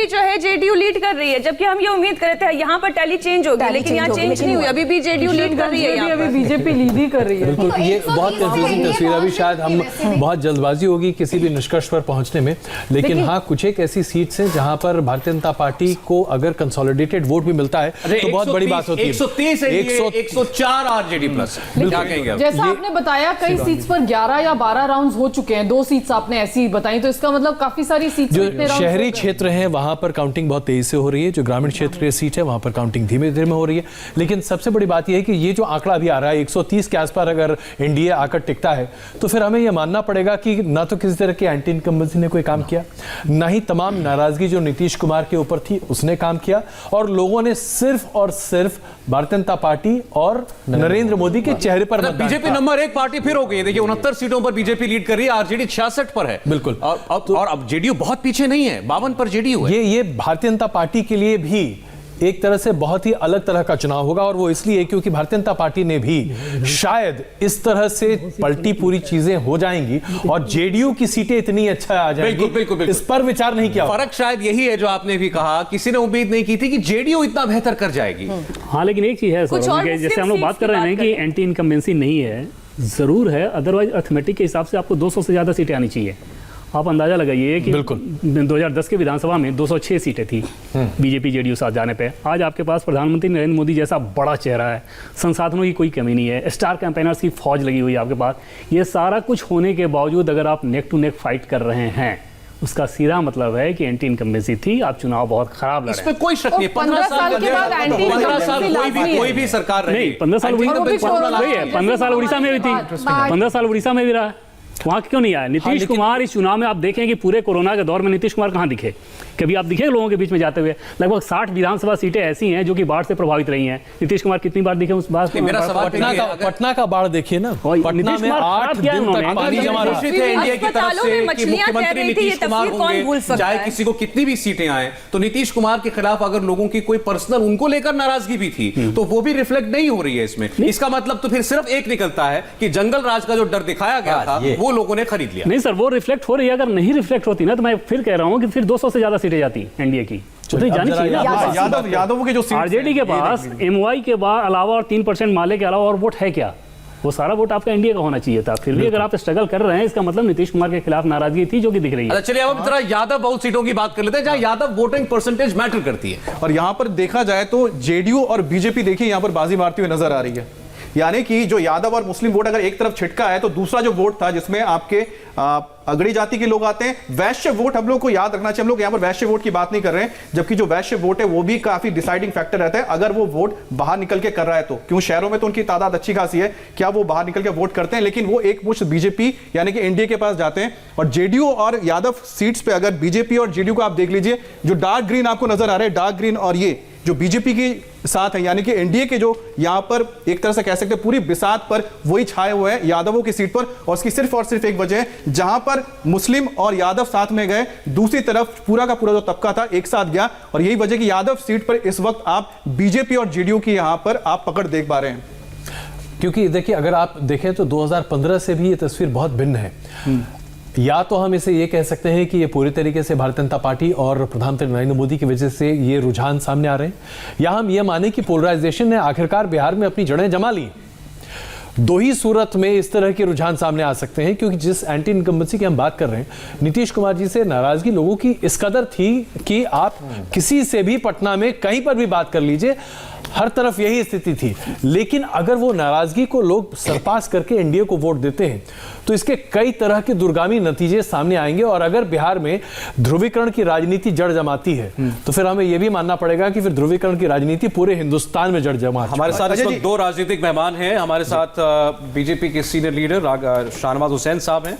भी जो है जेडीयू लीड कर रही है, जबकि हम ये उम्मीद करते हैं यहाँ पर टैली चेंज होगी, लेकिन यहाँ चेंज नहीं हुई, अभी भी जेडीयू लीड कर रही है, अभी बीजेपी लीड ही कर रही है। बिल्कुल, ये बहुत कंफ्यूजिंग तस्वीर। अभी शायद हम बहुत जल्दबाजी होगी किसी भी निष्कर्ष पर पहुंचने में, लेकिन हाँ कुछ एक ऐसी सीट्स हैं जहां पर भारतीय जनता पार्टी को अगर कंसोलिडेटेड वोट भी मिलता है तो बहुत बड़ी बात होती है। 130 104 आरजेडी प्लस, क्या कहेंगे? जैसा आपने बताया कई सीट्स पर 11 या 12 राउंड्स हो चुके हैं, 2 सीट्स आपने ऐसी बताई, तो इसका मतलब काफी सारी सीट्स जो शहरी क्षेत्र हैं वहां पर काउंटिंग बहुत तेजी से हो रही है, जो ग्रामीण क्षेत्र की सीट है वहां पर काउंटिंग धीमे धीमे हो रही है। लेकिन सबसे बड़ी बात यह है कि ये जो आंकड़ा अभी आ रहा है 130 के आसपास अगर एनडीए आकर टिकता है तो फिर हमें यह मानना पड़ेगा कि ना तो किसी तरह की एंटी इनकम्बेंसी ने कोई काम किया, ना ही तमाम नाराजगी जो नीतीश कुमार के ऊपर थी उसने काम किया, और लोगों ने सिर्फ और सिर्फ भारतीय जनता पार्टी और नरेंद्र मोदी के चेहरे पर बीजेपी नंबर 1 पार्टी फिर हो गई है। देखिए 69 सीटों पर बीजेपी लीड कर रही है, आरजेडी 66 पर है। बिल्कुल, और अब जेडीयू बहुत पीछे नहीं है, 52 पर जेडीयू है। ये भारतीय जनता पार्टी के लिए भी एक तरह से बहुत ही अलग तरह का चुनाव होगा, और वो इसलिए क्योंकि भारतीय जनता पार्टी ने भी शायद इस तरह से पलटी पूरी चीजें हो जाएंगी और जेडीयू की सीटें इतनी अच्छा आ जाएंगी। बिल्कुल, इस पर विचार नहीं किया। फर्क शायद यही है जो आपने भी कहा, किसी ने उम्मीद नहीं की थी कि जेडीयू इतना बेहतर कर जाएगी। हाँ, लेकिन एक चीज है जैसे हम लोग बात कर रहे हैं कि एंटी इनकम्बेंसी नहीं है, जरूर है, अदरवाइज अर्थमेटिक के हिसाब से आपको 200 से ज्यादा सीटें आनी चाहिए। आप अंदाजा लगाइए कि 2010 के विधानसभा में 206 सीटें थी बीजेपी जेडीयू साथ जाने पे। आज आपके पास प्रधानमंत्री नरेंद्र मोदी जैसा बड़ा चेहरा है, संसाधनों की कोई कमी नहीं है, स्टार कैंपेनर्स की फौज लगी हुई है आपके पास। ये सारा कुछ होने के बावजूद अगर आप नेक टू नेक फाइट कर रहे हैं, उसका सीधा मतलब है कि एंटी इनकम्बेंसी थी, आप चुनाव बहुत खराब लड़े। इसमें कोई शक नहीं। 15 साल के बाद एंटी 15 साल कोई भी सरकार नहीं, 15 साल वही है, 15 साल उड़ीसा में भी थी, 15 साल उड़ीसा में भी रहा, वहां क्यों नहीं आया नीतीश कुमार? इस चुनाव में आप देखें कि पूरे कोरोना के दौर में नीतीश कुमार कहां दिखे? कभी आप दिखे लोगों के बीच में जाते हुए? लगभग 60 विधानसभा सीटें ऐसी हैं जो कि बाढ़ से प्रभावित रही हैं। नीतीश कुमार कितनी बार दिखे उस बात? पटना का बाढ़ देखिए ना, पटना में 8 दिन तक पानी जमा रहा। इंडिया की तरफ से कि मुख्यमंत्री नीतीश कुमार होंगे, चाहे किसी को कितनी भी सीटें आए, तो नीतीश कुमार के खिलाफ अगर लोगों की कोई पर्सनल उनको लेकर नाराजगी भी थी तो वो भी रिफ्लेक्ट नहीं हो रही है इसमें। इसका मतलब तो फिर सिर्फ एक निकलता है कि जंगल राज का जो डर दिखाया गया था वो लोगों ने खरीद लिया। नहीं सर, वो रिफ्लेक्ट हो रही है। अगर नहीं रिफ्लेक्ट होती ना तो मैं फिर कह रहा हूं कि फिर 200 से ज्यादा सीटें जाती एनडीए की, तो जानी चाहिए ना। यादव के जो आरजेडी के पास एमवाई के बाद अलावा और 3% माले के अलावा और वोट है क्या? वो सारा वोट आपका एनडीए का होना चाहिए था। फिर भी अगर आप स्ट्रगल कर रहे हैं, इसका मतलब नीतीश कुमार के खिलाफ नाराजगी थी जो कि दिख रही है। चलिए अब जरा यादव बहुत सीटों की बात कर लेते हैं जहां यादव वोटिंग परसेंटेज मैटर करती है। और यहां पर देखा जाए तो जेडीयू और बीजेपी देखिए यहां पर बाजी मारती हुई नजर आ रही है। यानी कि जो यादव और मुस्लिम वोट अगर एक तरफ छिटका है तो दूसरा जो वोट था जिसमें आपके अगड़ी जाति के लोग आते हैं, वैश्य वोट हम लोग को याद रखना चाहिए। हम लोग यहाँ पर वैश्य वोट की बात नहीं कर रहे हैं, जबकि जो वैश्य वोट है वो भी काफी डिसाइडिंग फैक्टर रहता है अगर वो वोट बाहर निकल के कर रहा है तो। क्यों शहरों में तो उनकी तादाद अच्छी खासी है, क्या वो बाहर निकल के वोट करते हैं, लेकिन वो एक मुश्त बीजेपी यानी कि एनडीए के पास जाते हैं। और जेडीयू और यादव सीट्स पे अगर बीजेपी और जेडीयू को आप देख लीजिए, जो डार्क ग्रीन आपको नजर आ रहे हैं, डार्क ग्रीन और ये जो बीजेपी के साथ है यानी कि एनडीए के जो यहां पर एक तरह से कह सकते हैं पूरी बिसात पर वही छाए हुए हैं यादवों की सीट पर। और उसकी सिर्फ और सिर्फ एक वजह है, जहां पर मुस्लिम और यादव साथ में गए, दूसरी तरफ पूरा का पूरा जो तबका था एक साथ गया। और यही वजह कि यादव सीट पर इस वक्त आप बीजेपी और जेडीयू की यहां पर आप पकड़ देख पा रहे हैं। क्योंकि देखिए अगर आप देखें तो 2015 से भी ये तस्वीर बहुत भिन्न है। या तो हम इसे ये कह सकते हैं कि ये पूरी तरीके से भारतीय जनता पार्टी और प्रधानमंत्री नरेंद्र मोदी की वजह से ये रुझान सामने आ रहे हैं, या हम ये माने कि पोलराइजेशन ने आखिरकार बिहार में अपनी जड़ें जमा ली। दो ही सूरत में इस तरह के रुझान सामने आ सकते हैं, क्योंकि जिस एंटी इनकम्बेंसी की हम बात कर रहे हैं, नीतीश कुमार जी से नाराजगी लोगों की इस कदर थी कि आप किसी से भी पटना में कहीं पर भी बात कर लीजिए, हर तरफ यही स्थिति थी। लेकिन अगर वो नाराजगी को लोग सरपास करके एनडीए को वोट देते हैं तो इसके कई तरह के दूरगामी नतीजे सामने आएंगे। और अगर बिहार में ध्रुवीकरण की राजनीति जड़ जमाती है तो फिर हमें यह भी मानना पड़ेगा कि फिर ध्रुवीकरण की राजनीति पूरे हिंदुस्तान में जड़ जमा। हमारे साथ इस वक्त 2 राजनीतिक मेहमान हैं। हमारे साथ बीजेपी के सीनियर लीडर शाहनवाज हुसैन साहब हैं।